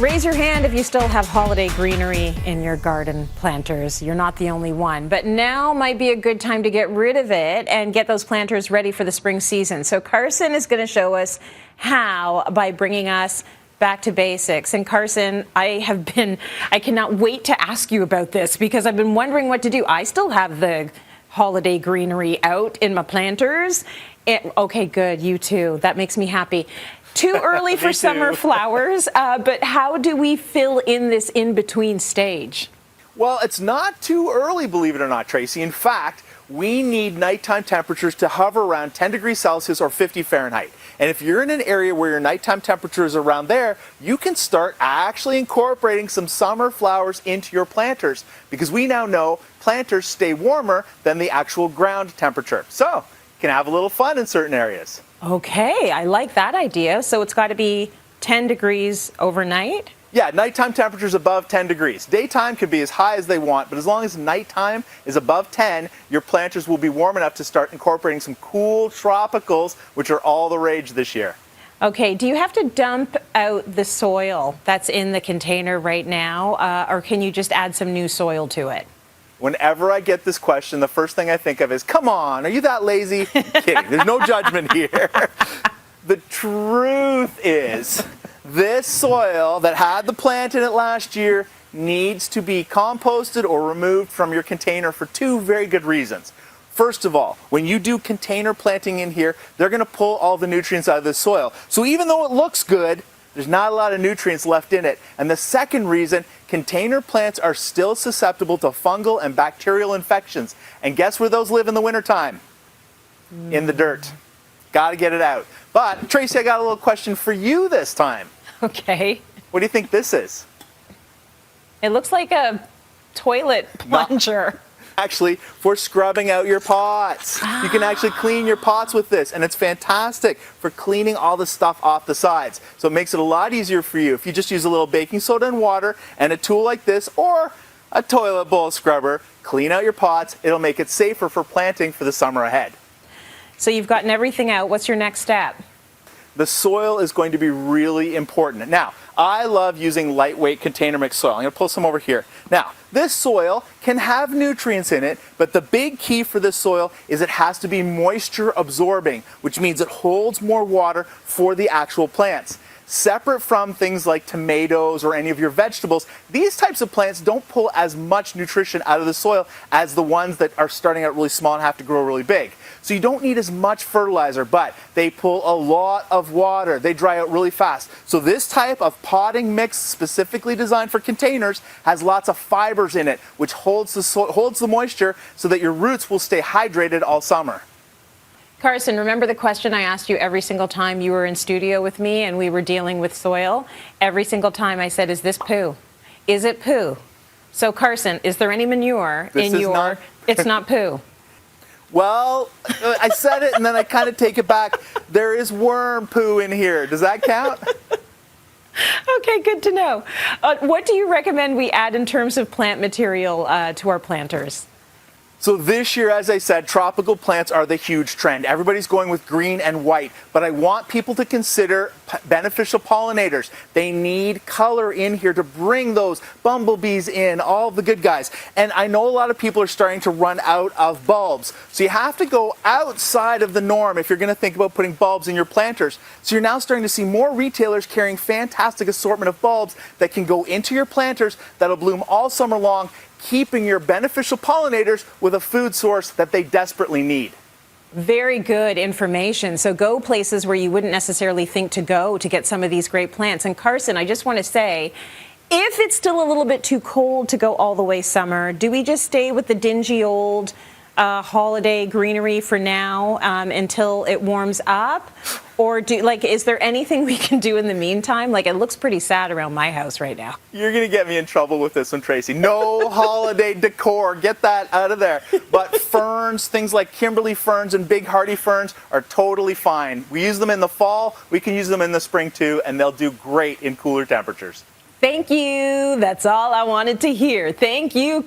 Raise your hand if you still have holiday greenery in your garden planters. You're not the only one. But now might be a good time to get rid of it and get those planters ready for the spring season. So Carson is going to show us how by bringing us back to basics. And Carson, I cannot wait to ask you about this because I've been wondering what to do. I still have the holiday greenery out in my planters. Okay, good. You too. That makes me happy. Too early for summer flowers, but how do we fill in this in-between stage? Well, it's not too early, believe it or not, Tracy. In fact, we need nighttime temperatures to hover around 10 degrees Celsius or 50 Fahrenheit. And if you're in an area where your nighttime temperature is around there, you can start actually incorporating some summer flowers into your planters because we now know planters stay warmer than the actual ground temperature. So you can have a little fun in certain areas. Okay, I like that idea. So it's got to be 10 degrees overnight? Yeah, nighttime temperatures above 10 degrees. Daytime can be as high as they want, but as long as nighttime is above 10, your planters will be warm enough to start incorporating some cool tropicals, which are all the rage this year. Okay, do you have to dump out the soil that's in the container right now, or can you just add some new soil to it? Whenever I get this question, the first thing I think of is, come on, are you that lazy? Kidding, there's no judgment here. The truth is, this soil that had the plant in it last year needs to be composted or removed from your container for two very good reasons. First of all, when you do container planting in here, they're going to pull all the nutrients out of the soil. So even though it looks good, there's not a lot of nutrients left in it. And the second reason, container plants are still susceptible to fungal and bacterial infections. And guess where those live in the wintertime? In the dirt. Got to get it out. But, Tracy, I got a little question for you this time. Okay. What do you think this is? It looks like a toilet plunger. Actually, for scrubbing out your pots. You can actually clean your pots with this, and it's fantastic for cleaning all the stuff off the sides. So it makes it a lot easier for you if you just use a little baking soda and water and a tool like this or a toilet bowl scrubber, clean out your pots. It'll make it safer for planting for the summer ahead. So you've gotten everything out. What's your next step? The soil is going to be really important. Now, I love using lightweight container mix soil. I'm going to pull some over here. Now, this soil can have nutrients in it, but the big key for this soil is it has to be moisture absorbing, which means it holds more water for the actual plants. Separate from things like tomatoes or any of your vegetables, these types of plants don't pull as much nutrition out of the soil as the ones that are starting out really small and have to grow really big. So you don't need as much fertilizer, but they pull a lot of water. They dry out really fast. So this type of potting mix specifically designed for containers has lots of fibers in it, which holds the moisture so that your roots will stay hydrated all summer. Carson, remember the question I asked you every single time you were in studio with me and we were dealing with soil? Every single time I said, is this poo? Is it poo? So Carson, is there any manure in your... It's not poo. Well, I said it and then I kind of take it back. There is worm poo in here. Does that count? Okay, good to know. What do you recommend we add in terms of plant material to our planters? So this year, as I said, tropical plants are the huge trend. Everybody's going with green and white, but I want people to consider beneficial pollinators. They need color in here to bring those bumblebees in, all the good guys. And I know a lot of people are starting to run out of bulbs. So you have to go outside of the norm if you're going to think about putting bulbs in your planters. So you're now starting to see more retailers carrying fantastic assortment of bulbs that can go into your planters that'll bloom all summer long, keeping your beneficial pollinators with a food source that they desperately need. Very good information. So go places where you wouldn't necessarily think to go to get some of these great plants. And Carson, I just want to say, if it's still a little bit too cold to go all the way summer, do we just stay with the dingy old holiday greenery for now until it warms up? Or is there anything we can do in the meantime? Like, it looks pretty sad around my house right now. You're going to get me in trouble with this one, Tracy. No holiday decor. Get that out of there. But ferns, things like Kimberly ferns and big hardy ferns are totally fine. We use them in the fall. We can use them in the spring too, and they'll do great in cooler temperatures. Thank you. That's all I wanted to hear. Thank you.